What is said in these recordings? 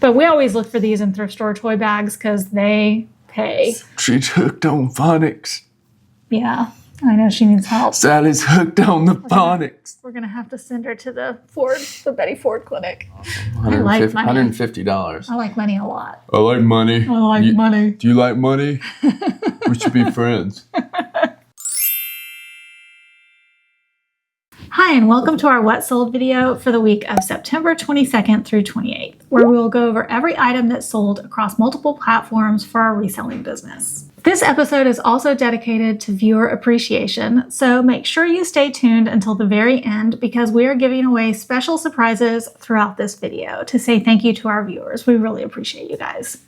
But we always look for these in thrift store toy bags because they pay. She's hooked on phonics. Yeah, I know she needs help. Sally's hooked on the phonics. We're going to have to send her to the Betty Ford clinic. I like money. $150. I like money a lot. I like money. I like money. Do you like money? We should be friends. Hi, and welcome to our What Sold video for the week of September 22nd through 28th, where we will go over every item that sold across multiple platforms for our reselling business. This episode is also dedicated to viewer appreciation, so make sure you stay tuned until the very end because we are giving away special surprises throughout this video to say thank you to our viewers. We really appreciate you guys.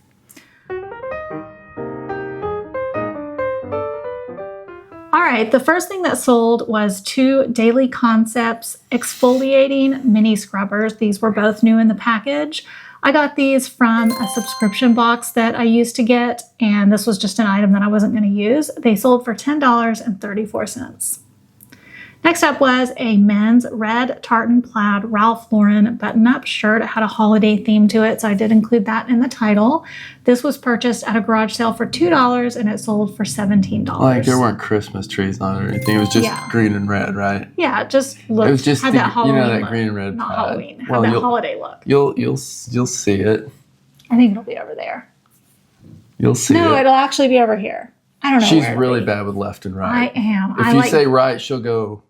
All right, the first thing that sold was 2 Daily Concepts exfoliating mini scrubbers. These were both new in the package. I got these from a subscription box that I used to get, and this was just an item that I wasn't going to use. They sold for $10.34. Next up was a men's red tartan plaid Ralph Lauren button-up shirt. It had a holiday theme to it, so I did include that in the title. This was purchased at a garage sale for $2, and it sold for $17. Like there weren't Christmas trees on it or anything. It was just green and red, right? Yeah, it just looked. It was just had that Halloween that look. green and red. Not plaid. Halloween. Had that holiday look. You'll see it. I think it'll be over there. You'll see it. No, it'll actually be over here. I don't know. She's really bad with left and right. I am. If you say right, she'll go.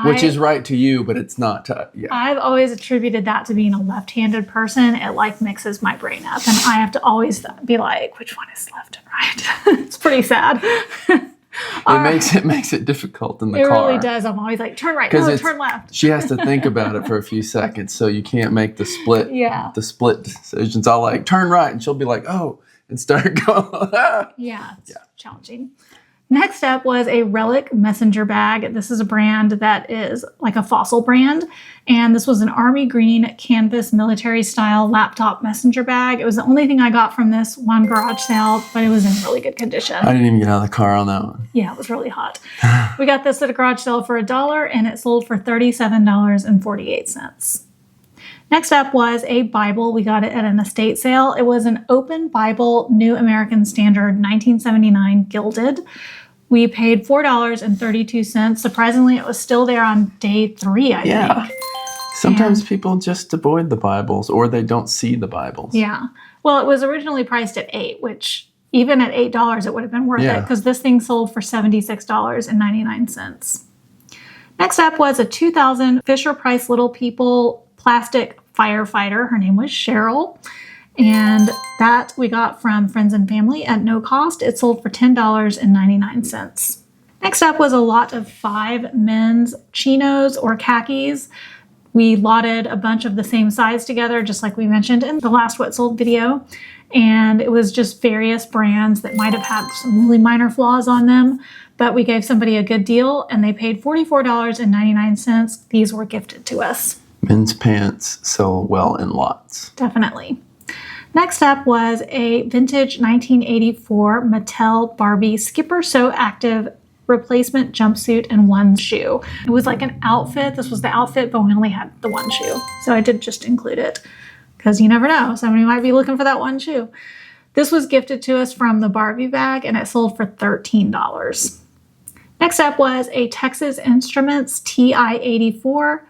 Which is right to you, but it's not to you. I've always attributed that to being a left-handed person. It like mixes my brain up, and I have to always be like, which one is left and right? It's pretty sad. It makes it difficult in the car. It really does. I'm always like, turn right, no, turn left. She has to think about it for a few seconds, so you can't make the split. Yeah. The split decisions. I'll like turn right, and she'll be like, oh, and start going. Yeah, it's challenging. Next up was a Relic messenger bag. This is a brand that is like a Fossil brand. And this was an army green canvas military style laptop messenger bag. It was the only thing I got from this one garage sale, but it was in really good condition. I didn't even get out of the car on that one. Yeah, it was really hot. We got this at a garage sale for $1 and it sold for $37.48. Next up was a Bible. We got it at an estate sale. It was an open Bible, New American Standard, 1979, gilded. We paid $4.32. Surprisingly, it was still there on day 3, I think. Sometimes people just avoid the Bibles or they don't see the Bibles. Yeah. Well, it was originally priced at $8, which even at $8, it would have been worth it because this thing sold for $76.99. Next up was a 2000 Fisher-Price Little People plastic firefighter. Her name was Cheryl. And that we got from friends and family at no cost. It sold for $10.99. Next up was a lot of 5 men's chinos or khakis. We lotted a bunch of the same size together, just like we mentioned in the last What Sold video. And it was just various brands that might have had some really minor flaws on them, but we gave somebody a good deal and they paid $44.99. These were gifted to us. Men's pants sell well in lots. Definitely. Next up was a vintage 1984 Mattel Barbie Skipper So Active replacement jumpsuit and one shoe. It was like an outfit. This was the outfit, but we only had the one shoe. So I did just include it because you never know. Somebody might be looking for that one shoe. This was gifted to us from the Barbie bag and it sold for $13. Next up was a Texas Instruments TI-84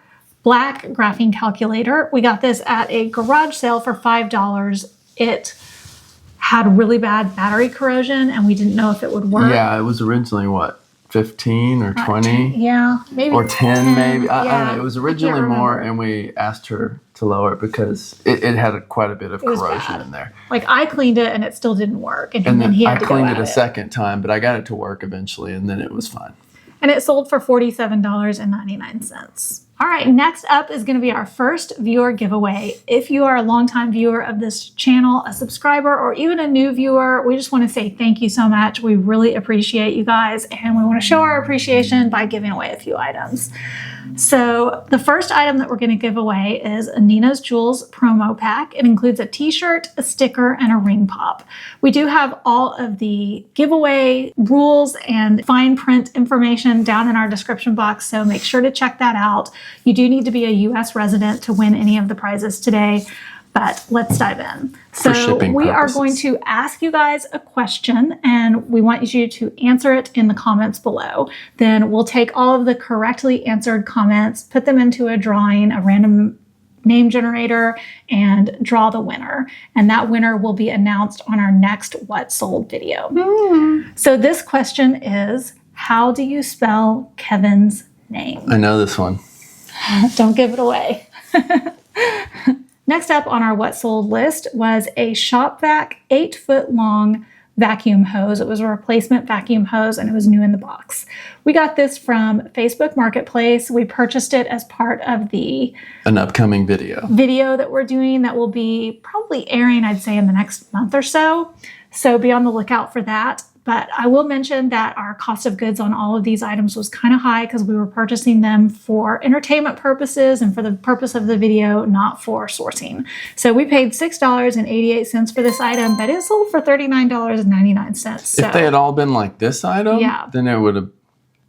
black graphing calculator. We got this at a garage sale for $5. It had really bad battery corrosion and we didn't know if it would work. Yeah, it was originally what, 15 or 20? Yeah, maybe. Or 10 maybe. I don't know. It was I originally can't more remember. and we asked her to lower it because it had quite a bit of corrosion in there. Like I cleaned it and it still didn't work. And then he had I to cleaned go it at a second time, but I got it to work eventually and then it was fine. And it sold for $47.99. All right, next up is going to be our first viewer giveaway. If you are a longtime viewer of this channel, a subscriber, or even a new viewer, we just want to say thank you so much. We really appreciate you guys, and we want to show our appreciation by giving away a few items. So the first item that we're going to give away is a Nina's Jewels promo pack. It includes a t-shirt, a sticker, and a ring pop. We do have all of the giveaway rules and fine print information down in our description box, so make sure to check that out. You do need to be a U.S. resident to win any of the prizes today. But let's dive in. So shipping we are purposes. going to ask you guys a question, and we want you to answer it in the comments below. Then we'll take all of the correctly answered comments, put them into a drawing, a random name generator, and draw the winner. And that winner will be announced on our next What Sold video. So this question is, how do you spell Kevin's name? I know this one. Don't give it away. Next up on our What Sold list was a shop vac 8-foot long vacuum hose. It was a replacement vacuum hose and it was new in the box. We got this from Facebook Marketplace. We purchased it as part of An upcoming video that we're doing that will be probably airing, I'd say, in the next month or so. So be on the lookout for that. But I will mention that our cost of goods on all of these items was kind of high because we were purchasing them for entertainment purposes and for the purpose of the video, not for sourcing. So we paid $6.88 for this item, but it sold for $39.99. So, if they had all been like this item, Yeah. then it would have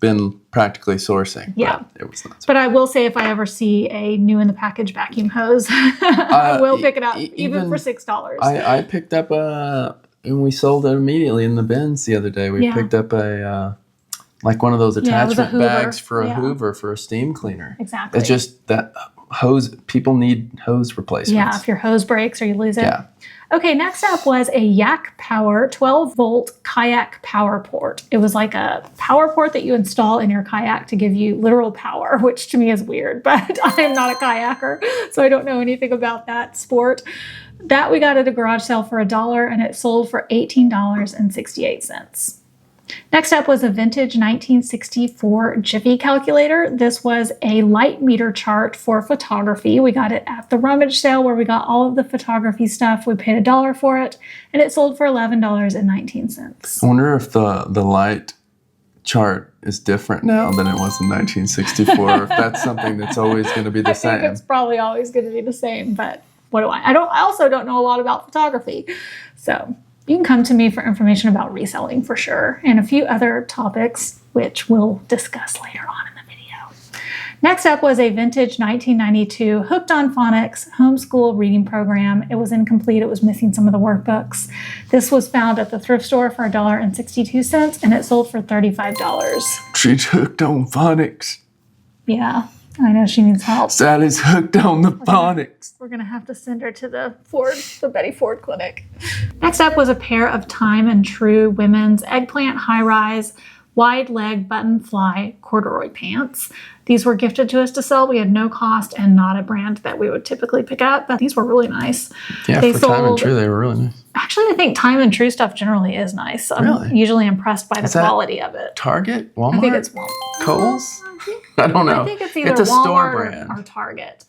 been practically sourcing. Yeah. But it was not. But I will say if I ever see a new in the package vacuum hose, I will pick it up even for $6. I picked up and we sold it immediately in the bins the other day. We Yeah. picked up a like one of those Yeah, it was a attachment Hoover. bags for a Yeah. Hoover for a steam cleaner. Exactly. It's just that hose. People need hose replacements. Yeah, if your hose breaks or you lose it. Yeah. Okay, next up was a Yak Power 12-volt kayak power port. It was like a power port that you install in your kayak to give you literal power, which to me is weird, but I am not a kayaker, so I don't know anything about that sport. That we got at a garage sale for $1 and it sold for $18.68. Next up was a vintage 1964 Jiffy calculator. This was a light meter chart for photography. We got it at the rummage sale where we got all of the photography stuff. We paid $1 for it and it sold for $11.19. I wonder if the light chart is different now than it was in 1964. Or if that's something that's always going to be the I same. think it's probably always going to be the same, but what do I also don't know a lot about photography. So you can come to me for information about reselling for sure, and a few other topics, which we'll discuss later on in the video. Next up was a vintage 1992 Hooked on Phonics homeschool reading program. It was incomplete. It was missing some of the workbooks. This was found at the thrift store for $1.62, and it sold for $35. She's hooked on phonics. Yeah, I know she needs help. Sally's hooked on the phonics. We're going to have to send her to the Betty Ford Clinic. Next up was a pair of Time and True women's eggplant high-rise, wide leg button fly corduroy pants. These were gifted to us to sell. We had no cost and not a brand that we would typically pick up, but these were really nice. Yeah, They for Time and sold- True, they were really nice. Actually, I think Time and True stuff generally is nice. I'm Really? usually impressed by the Is that quality of it. Target? Walmart? I think it's Walmart. Kohl's? I don't know. I think it's either It's a Walmart store brand. or Target.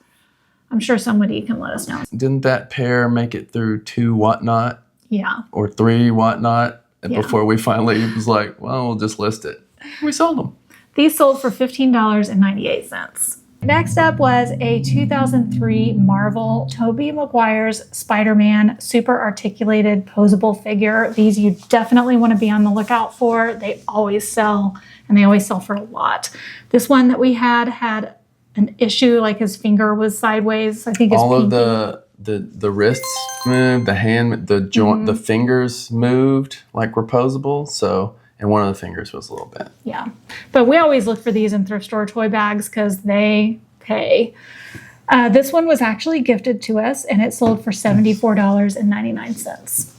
I'm sure somebody can let us know. Didn't that pair make it through 2 Whatnot Yeah. or 3 Whatnot Yeah. before we finally was like, well, we'll just list it. We sold them. These sold for $15.98. Next up was a 2003 Marvel Tobey Maguire's Spider-Man super articulated posable figure. These you definitely want to be on the lookout for. They always sell, and they always sell for a lot. This one that we had an issue, like his finger was sideways. I think his All of pinky. the wrists moved, the hand, the joint, the fingers moved like were posable. So, and one of the fingers was a little bent. Yeah, but we always look for these in thrift store toy bags because they pay. This one was actually gifted to us and it sold for $74.99.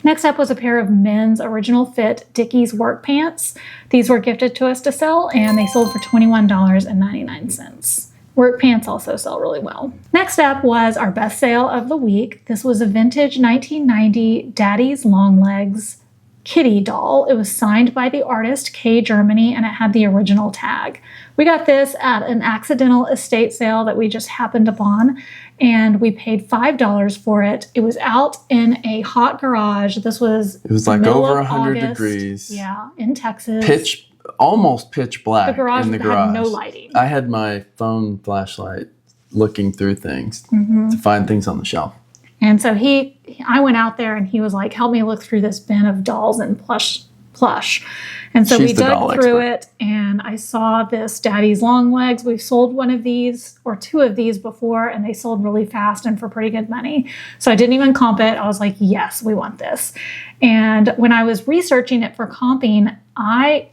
Next up was a pair of men's original fit Dickies work pants. These were gifted to us to sell and they sold for $21.99. Work pants also sell really well. Next up was our best sale of the week. This was a vintage 1990 Daddy's Long Legs kitty doll. It was signed by the artist Kay Germany and it had the original tag. We got this at an accidental estate sale that we just happened upon and we paid $5 for it. It was out in a hot garage. It was like middle over of 100 August. degrees. Yeah, in Texas. Almost pitch black The garage in the had garage. no lighting. I had my phone flashlight looking through things Mm-hmm. to find things on the shelf. And so I went out there and he was like, help me look through this bin of dolls and plush plush. And so She's we the doll dug through expert. it, and I saw this Daddy's Long Legs. We've sold one of these or two of these before, and they sold really fast and for pretty good money. So I didn't even comp it. I was like, yes, we want this. And when I was researching it for comping, I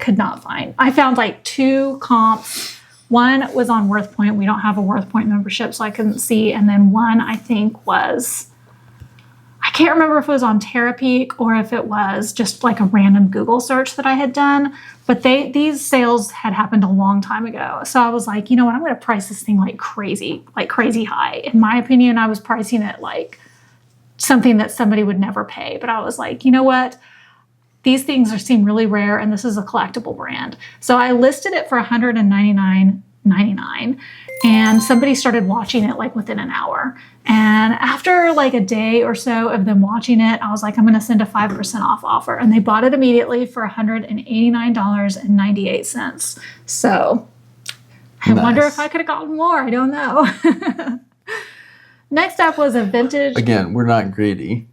could not find. I found like 2 comps. One was on WorthPoint. We don't have a WorthPoint membership, so I couldn't see. And then one, I think, was, I can't remember if it was on Terapeak or if it was just like a random Google search that I had done. But these sales had happened a long time ago. So I was like, you know what, I'm going to price this thing like crazy high. In my opinion, I was pricing it like something that somebody would never pay. But I was like, you know what? These things seem really rare, and this is a collectible brand. So I listed it for $199.99, and somebody started watching it like within an hour. And after like a day or so of them watching it, I was like, I'm going to send a 5% off offer. And they bought it immediately for $189.98. So I wonder if I could have gotten more. I don't know. Next up was a vintage. Again, we're not greedy.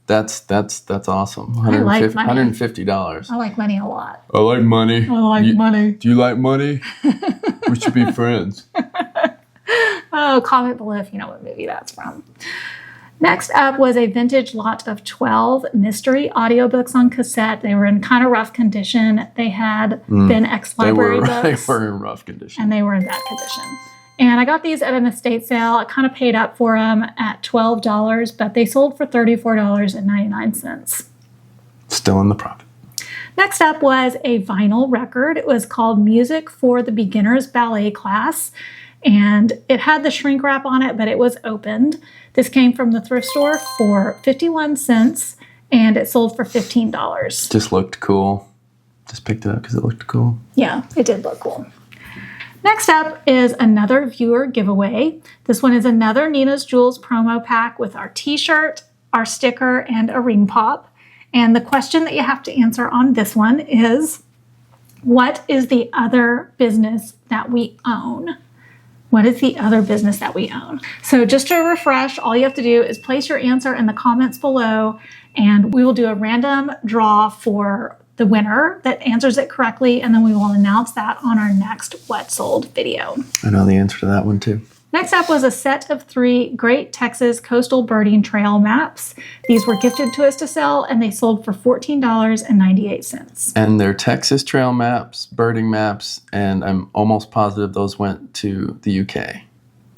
That's awesome. I like money. $150. I like money a lot. I like money. I like money. Do you like money? We should be friends. Oh, comment below if you know what movie that's from. Next up was a vintage lot of 12 mystery audiobooks on cassette. They were in kind of rough condition. They had been ex-library books. They were in rough condition. And they were in bad condition. And I got these at an estate sale. I kind of paid up for them at $12, but they sold for $34.99. Still in the profit. Next up was a vinyl record. It was called Music for the Beginner's Ballet Class. And it had the shrink wrap on it, but it was opened. This came from the thrift store for 51 cents, and it sold for $15. Just looked cool. Just picked it up because it looked cool. Yeah, it did look cool. Next up is another viewer giveaway. This one is another Nina's Jewels promo pack with our t-shirt, our sticker, and a ring pop. And the question that you have to answer on this one is, what is the other business that we own? What is the other business that we own? So just to refresh, all you have to do is place your answer in the comments below, and we will do a random draw for the winner that answers it correctly, and then we will announce that on our next What Sold video. I know the answer to that one too. Next up was a set of 3 Great Texas Coastal Birding Trail maps. These were gifted to us to sell, and they sold for $14.98. And they're Texas trail maps, birding maps, and I'm almost positive those went to the UK.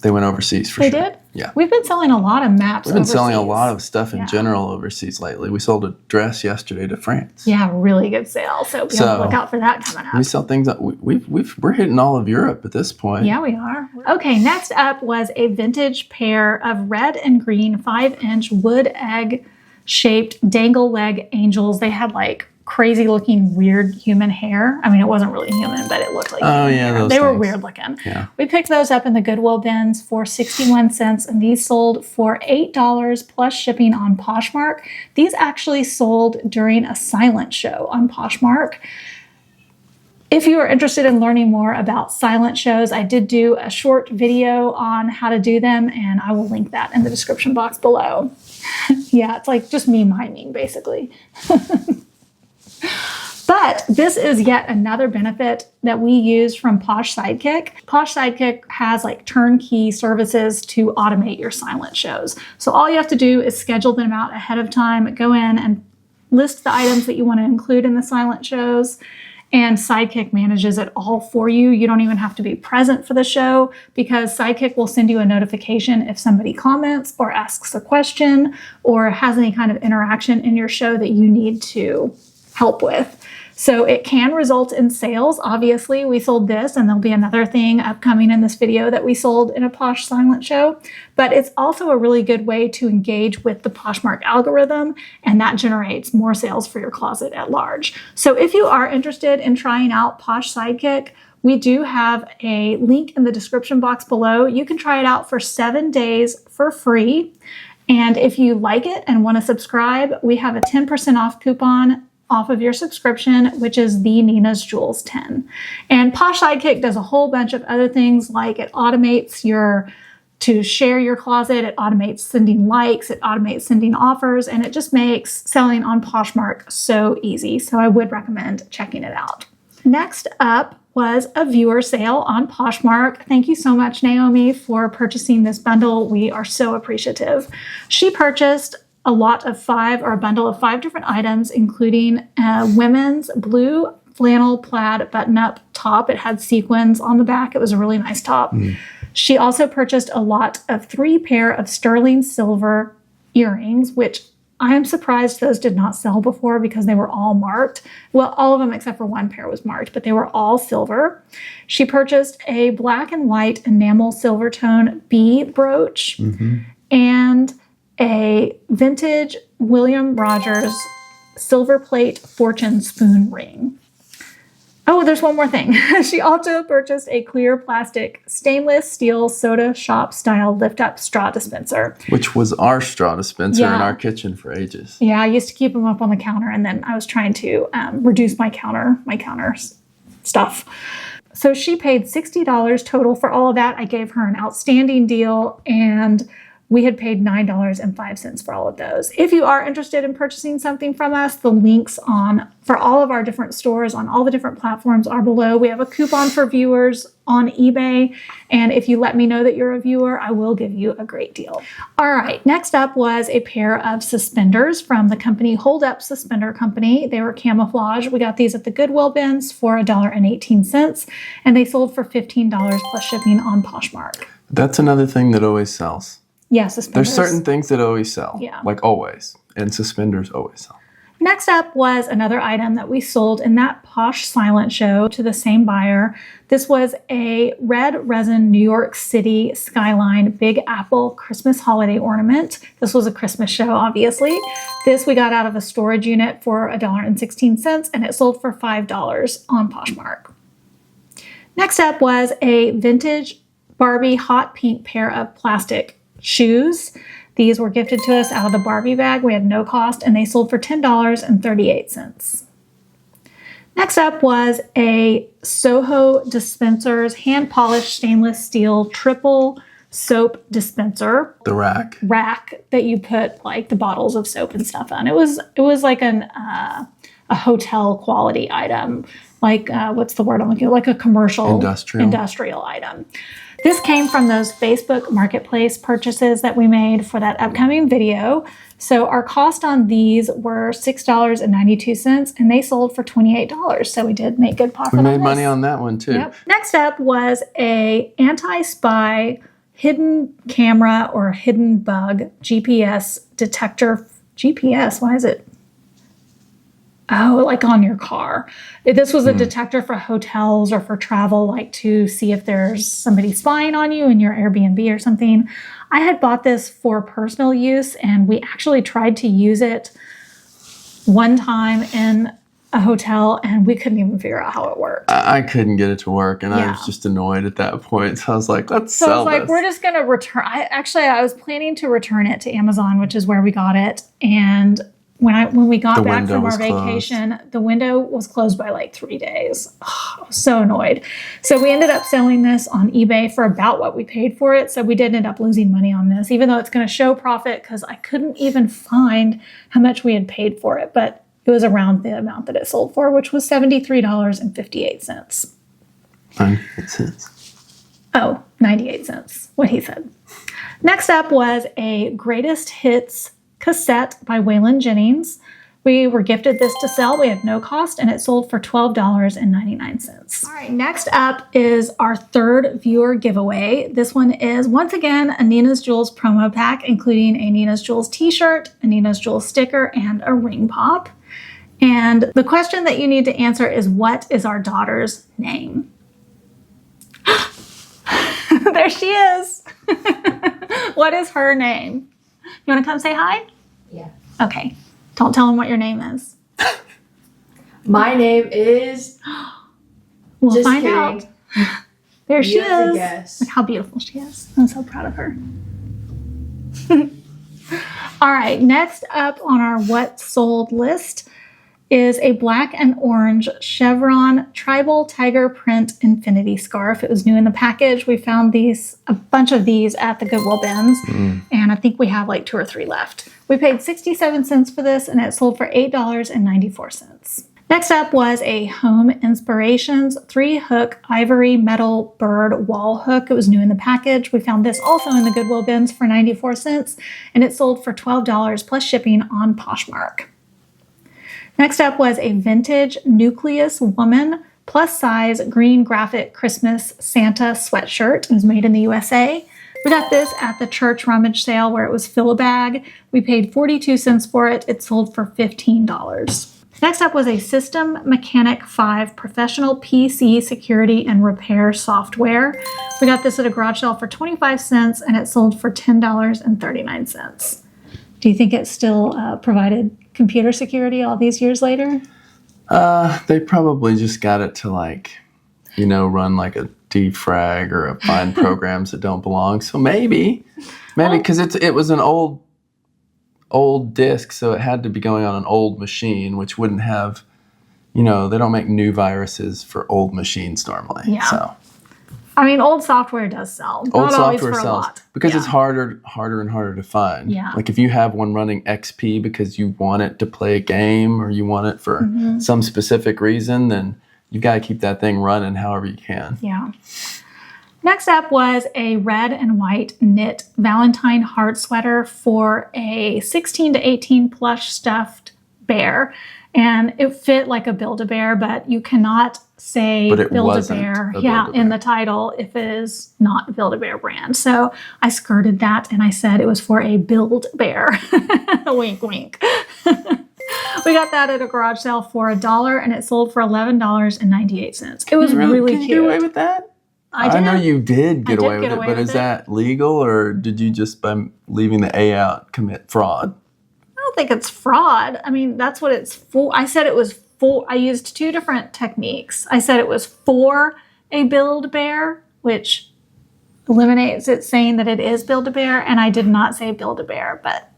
They went overseas for sure. They did? Yeah. We've been selling a lot of maps We've been selling a overseas. lot of stuff in general overseas lately. We sold a dress yesterday to France. Yeah, really good sale. So be on the lookout for that coming up. We sell things that we're hitting all of Europe at this point. Yeah, we are. Okay, next up was a vintage pair of red and green 5-inch wood egg shaped dangle leg angels. They had like crazy looking weird human hair. I mean, it wasn't really human, but it looked like human hair. They were weird looking. Yeah. We picked those up in the Goodwill bins for 61 cents, and these sold for $8 plus shipping on Poshmark. These actually sold during a silent show on Poshmark. If you are interested in learning more about silent shows, I did do a short video on how to do them, and I will link that in the description box below. Yeah, it's like just me miming, basically. But this is yet another benefit that we use from Posh Sidekick. Posh Sidekick has like turnkey services to automate your silent shows. So all you have to do is schedule them out ahead of time, go in and list the items that you want to include in the silent shows, and Sidekick manages it all for you. You don't even have to be present for the show, because Sidekick will send you a notification if somebody comments or asks a question or has any kind of interaction in your show that you need to help with. So it can result in sales. Obviously, we sold this, and there'll be another thing upcoming in this video that we sold in a Posh silent show. But it's also a really good way to engage with the Poshmark algorithm, and that generates more sales for your closet at large. So if you are interested in trying out Posh Sidekick, we do have a link in the description box below. You can try it out for 7 days for free. And if you like it and want to subscribe, we have a 10% off coupon off of your subscription, which is the Nina's Jewels 10. And Posh Sidekick does a whole bunch of other things, like it automates your to share your closet. It automates sending likes, it automates sending offers, and it just makes selling on Poshmark so easy. So I would recommend checking it out. Next up was a viewer sale on Poshmark. Thank you so much, Naomi, for purchasing this bundle. We are so appreciative. She purchased a bundle of 5 different items, including a women's blue flannel plaid button-up top. It had sequins on the back. It was a really nice top. She also purchased a lot of 3 pair of sterling silver earrings, which I am surprised those did not sell before because they were all marked. Well, all of them except for 1 pair was marked, but they were all silver. She purchased a black and white enamel silver tone bead brooch and a vintage William Rogers silver plate fortune spoon ring. Oh, there's one more thing. She also purchased a clear plastic stainless steel soda shop style lift up straw dispenser. Which was our straw dispenser in our kitchen for ages. Yeah, I used to keep them up on the counter, and then I was trying to reduce my counter stuff. So she paid $60 total for all of that. I gave her an outstanding deal, and we had paid $9.05 for all of those. If you are interested in purchasing something from us, the links for all of our different stores on all the different platforms are below. We have a coupon for viewers on eBay, and if you let me know that you're a viewer, I will give you a great deal. All right, next up was a pair of suspenders from the company Hold Up Suspender Company. They were camouflage. We got these at the Goodwill bins for $1.18, and they sold for $15 plus shipping on Poshmark. That's another thing that always sells. Yeah, suspenders. There's certain things that always sell. Yeah. Like always. And suspenders always sell. Next up was another item that we sold in that Posh Silent Show to the same buyer. This was a red resin New York City skyline Big Apple Christmas holiday ornament. This was a Christmas show, obviously. This we got out of a storage unit for $1.16, and it sold for $5 on Poshmark. Next up was a vintage Barbie hot pink pair of plastic shoes. These were gifted to us out of the Barbie bag. We had no cost, and they sold for $10.38. Next up was a Soho Dispensers hand-polished stainless steel triple soap dispenser. The rack that you put like the bottles of soap and stuff on. It was like a hotel quality item. Like what's the word I'm looking for? Like a commercial industrial item. This came from those Facebook Marketplace purchases that we made for that upcoming video. So our cost on these were $6.92, and they sold for $28. So we did make good profit on this. We made money on that one too. Yep. Next up was a anti-spy hidden camera or hidden bug GPS detector. GPS, why is it? Oh, like on your car. This was a detector for hotels or for travel, like to see if there's somebody spying on you in your Airbnb or something. I had bought this for personal use, and we actually tried to use it one time in a hotel, and we couldn't even figure out how it worked. I couldn't get it to work, and I was just annoyed at that point. So I was like, let's sell this. So I was like, we're just going to return. I was planning to return it to Amazon, which is where we got it. And when we got back from our vacation, the window was closed by like 3 days. Oh, I was so annoyed. So we ended up selling this on eBay for about what we paid for it. So we did end up losing money on this, even though it's going to show profit because I couldn't even find how much we had paid for it. But it was around the amount that it sold for, which was $73.58. 98 cents. Oh, 98 cents, what he said. Next up was a Greatest Hits cassette by Waylon Jennings. We were gifted this to sell. We had no cost, and it sold for $12.99. All right, next up is our third viewer giveaway. This one is, once again, a Nina's Jewels promo pack, including a Nina's Jewels t-shirt, a Nina's Jewels sticker, and a ring pop. And the question that you need to answer is, what is our daughter's name? There she is. What is her name? You want to come say hi? Yeah. Okay. Don't tell him what your name is. My name is... We'll Just find kidding. out. There she You have to is. guess. Look how beautiful she is. I'm so proud of her. All right. Next up on our what sold list is a black and orange chevron tribal tiger print infinity scarf. It was new in the package. We found a bunch of these at the Goodwill bins, and I think we have like 2 or 3 left. We paid 67 cents for this, and it sold for $8.94. Next up was a Home Inspirations 3-hook ivory metal bird wall hook. It was new in the package. We found this also in the Goodwill bins for 94 cents, and it sold for $12 plus shipping on Poshmark. Next up was a vintage Nucleus Woman plus size green graphic Christmas Santa sweatshirt. It was made in the USA. We got this at the church rummage sale where it was fill-a-bag. We paid 42 cents for it. It sold for $15. Next up was a System Mechanic 5 professional PC security and repair software. We got this at a garage sale for 25 cents and it sold for $10.39. Do you think it still provided computer security all these years later? They probably just got it to run like a defrag or find programs that don't belong. So maybe because it was an old disk, so it had to be going on an old machine, which wouldn't have, they don't make new viruses for old machines normally. Yeah. So. I mean, old software does sell. Old Not always software for a sells lot. because Yeah. it's harder and harder to find. Yeah. Like if you have one running XP because you want it to play a game or you want it for some specific reason, then you've got to keep that thing running however you can. Yeah. Next up was a red and white knit Valentine heart sweater for a 16 to 18 plush stuffed bear. And it fit like a Build-A-Bear, but you cannot say Build-A-Bear in the title if it is not a Build-A-Bear brand. So I skirted that and I said it was for a Build-Bear. Wink, wink. We got that at a garage sale for $1 and it sold for $11.98. It was really Can you cute. get away with that? I did. I know you did get away with get it, away but with is it. that legal or did you just by leaving the A out commit fraud? I don't think it's fraud. I mean, that's what it's for. I said it was for. I used 2 different techniques. I said it was for a Build-A-Bear, which eliminates it saying that it is Build-A-Bear, and I did not say Build-A-Bear, but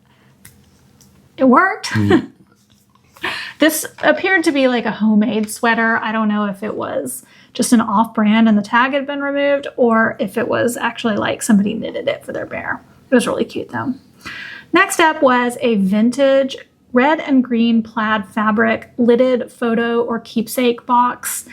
it worked. This appeared to be like a homemade sweater. I don't know if it was just an off-brand and the tag had been removed, or if it was actually like somebody knitted it for their bear. It was really cute though. Next up was a vintage red and green plaid fabric lidded photo or keepsake box.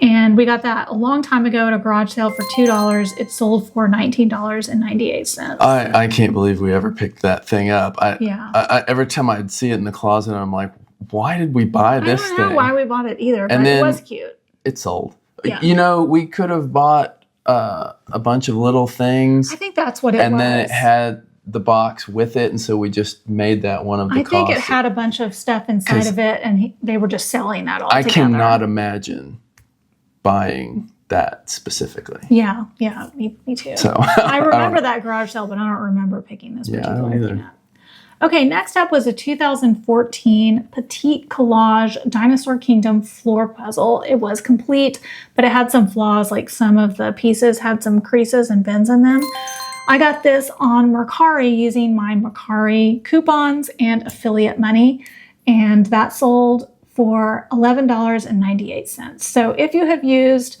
And we got that a long time ago at a garage sale for $2. It sold for $19.98. I can't believe we ever picked that thing up. Yeah. Every time I'd see it in the closet, I'm like, why did we buy this thing? I don't know why we bought it either, but And it then was cute. It sold. Yeah. We could have bought a bunch of little things. I think that's what it was. And then it had the box with it, and so we just made that one of the costs. I think it had a bunch of stuff inside of it, and they were just selling that all I together. cannot imagine buying that specifically. Yeah, me too. So I remember that garage sale, but I don't remember picking this I particular don't thing either. up. Okay, next up was a 2014 Petite Collage Dinosaur Kingdom floor puzzle. It was complete, but it had some flaws, like some of the pieces had some creases and bends in them. I got this on Mercari using my Mercari coupons and affiliate money, and that sold for $11.98. So if you have used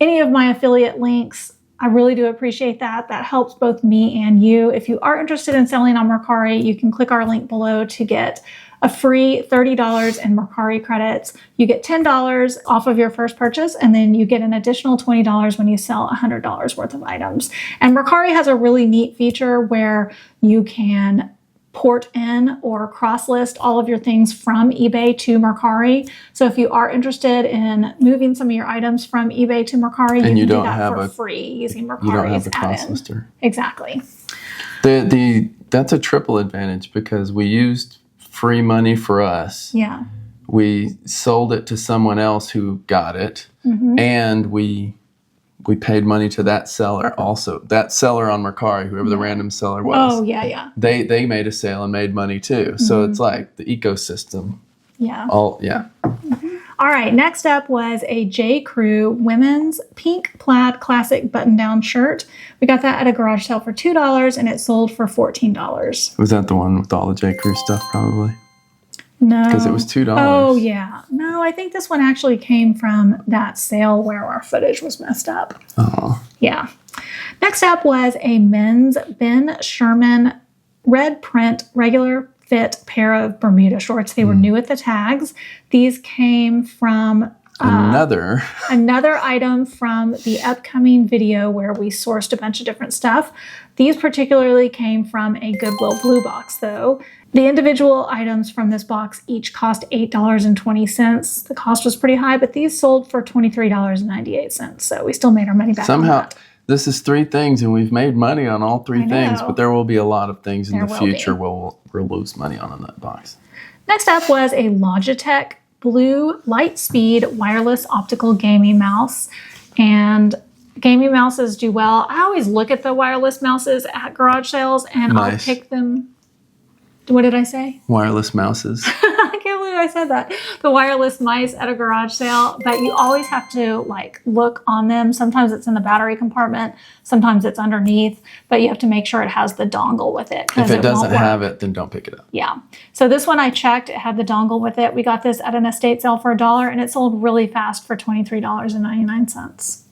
any of my affiliate links, I really do appreciate that. That helps both me and you. If you are interested in selling on Mercari, you can click our link below to get a free $30 in Mercari credits. You get $10 off of your first purchase, and then you get an additional $20 when you sell $100 worth of items. And Mercari has a really neat feature where you can port in or cross-list all of your things from eBay to Mercari. So if you are interested in moving some of your items from eBay to Mercari, you can do that for free using Mercari's You don't have a add-in. cross-lister. Exactly. That's a triple advantage because we used free money for us. Yeah. We sold it to someone else who got it, and we paid money to that seller also. That seller on Mercari, whoever the random seller was. Oh, yeah. They made a sale and made money too. So it's like the ecosystem. Yeah. All right, next up was a J. Crew women's pink plaid classic button-down shirt. We got that at a garage sale for $2, and it sold for $14. Was that the one with all the J. Crew stuff probably? No. Because it was $2. Oh, yeah. No, I think this one actually came from that sale where our footage was messed up. Oh. Yeah. Next up was a men's Ben Sherman red print regular fit pair of Bermuda shorts. They were new at the tags. These came from Another item from the upcoming video where we sourced a bunch of different stuff. These particularly came from a Goodwill blue box though. The individual items from this box each cost $8.20. The cost was pretty high, but these sold for $23.98. So we still made our money back. somehow. on that. This is 3 things, and we've made money on all 3 things. know. But there will be a lot of things in There the will future be. we'll lose money on that box. Next up was a Logitech blue light speed wireless optical gaming mouse. And gaming mouses do well. I always look at the wireless mouses at garage sales and I'll Nice. pick them. What did I say? Wireless mouses. I can't believe I said that. The wireless mice at a garage sale, but you always have to like look on them. Sometimes it's in the battery compartment, sometimes it's underneath, but you have to make sure it has the dongle with it. If it doesn't won't work. have it, then don't pick it up. Yeah. So this one I checked, it had the dongle with it. We got this at an estate sale for $1 and it sold really fast for $23.99.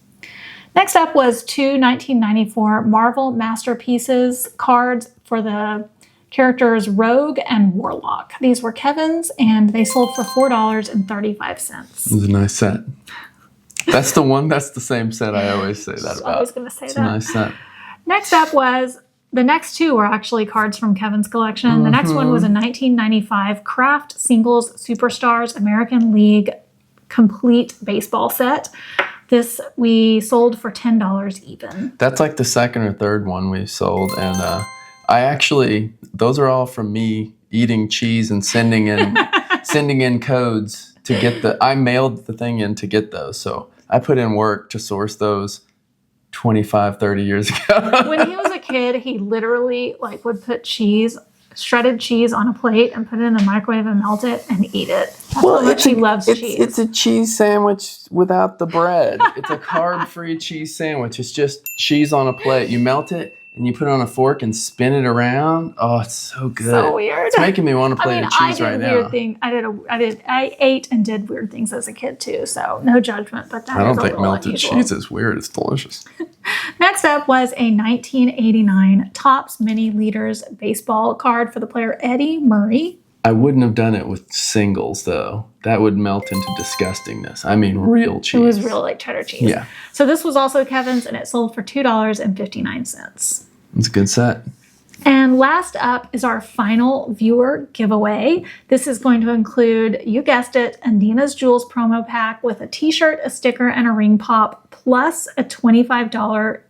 Next up was 2 1994 Marvel Masterpieces cards for the characters Rogue and Warlock. These were Kevin's and they sold for $4.35. It was a nice set. That's the one. That's the same set I always say that about. I was going to say It's that. a nice set. Next up was, the next 2 were actually cards from Kevin's collection. The next one was a 1995 Kraft Singles Superstars American League complete baseball set. This we sold for $10 even. That's like the second or third one we sold, and I actually, those are all from me eating cheese and sending in codes to get I mailed the thing in to get those. So I put in work to source those 25, 30 years ago. When he was a kid, he literally like would put shredded cheese on a plate and put it in the microwave and melt it and eat it. That's how much he loves cheese. It's a cheese sandwich without the bread. It's a carb-free cheese sandwich. It's just cheese on a plate. You melt it and you put it on a fork and spin it around. Oh, it's so good. So weird. It's making me want to plate of cheese right now. I ate and did weird things as a kid too, so no judgment, but that I don't is a think little melted unusual. cheese is weird. It's delicious. Next up was a 1989 Topps Mini Leaders baseball card for the player Eddie Murray. I wouldn't have done it with singles, though. That would melt into disgustingness. I mean, real cheese. It was real like cheddar cheese. Yeah. So this was also Kevin's, and it sold for $2.59. It's a good set. And last up is our final viewer giveaway. This is going to include, you guessed it, Andina's Jewels promo pack with a t-shirt, a sticker, and a ring pop, plus a $25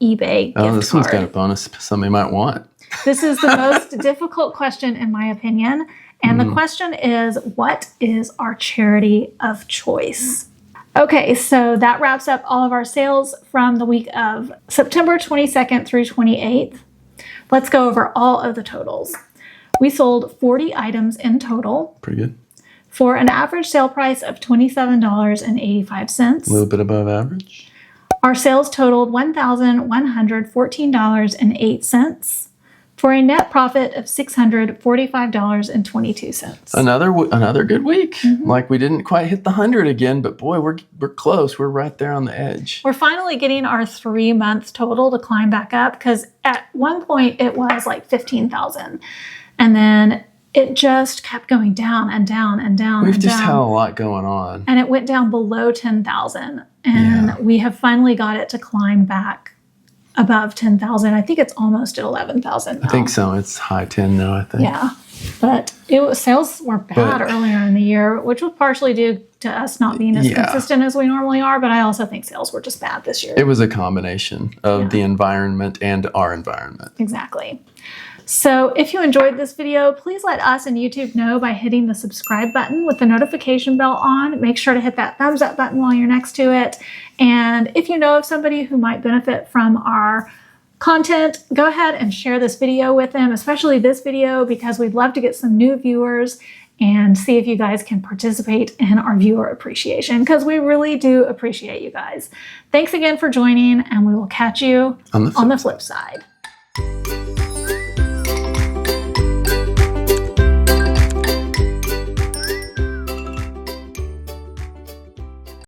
eBay gift Oh, this one's got a card. bonus somebody might want. This is the most difficult question, in my opinion. And the question is, what is our charity of choice? Okay, so that wraps up all of our sales from the week of September 22nd through 28th. Let's go over all of the totals. We sold 40 items in total Pretty good. for an average sale price of $27.85. A little bit above average. Our sales totaled $1,114.08 for a net profit of $645.22. Another good week. Like we didn't quite hit the 100 again, but boy, we're close. We're right there on the edge. We're finally getting our 3-month total to climb back up, because at one point it was like 15,000, and then it just kept going down and down and down. We've and just down. had a lot going on. And it went down below 10,000, and we have finally got it to climb back above 10,000. I think it's almost at 11,000 now. I think so. It's high 10 now, I think. Yeah, but sales were bad earlier in the year, which was partially due to us not being as consistent as we normally are. But I also think sales were just bad this year. It was a combination of the environment and our environment. Exactly. So if you enjoyed this video, please let us and YouTube know by hitting the subscribe button with the notification bell on. Make sure to hit that thumbs up button while you're next to it. And if you know of somebody who might benefit from our content, go ahead and share this video with them, especially this video, because we'd love to get some new viewers and see if you guys can participate in our viewer appreciation, because we really do appreciate you guys. Thanks again for joining, and we will catch you on the flip side.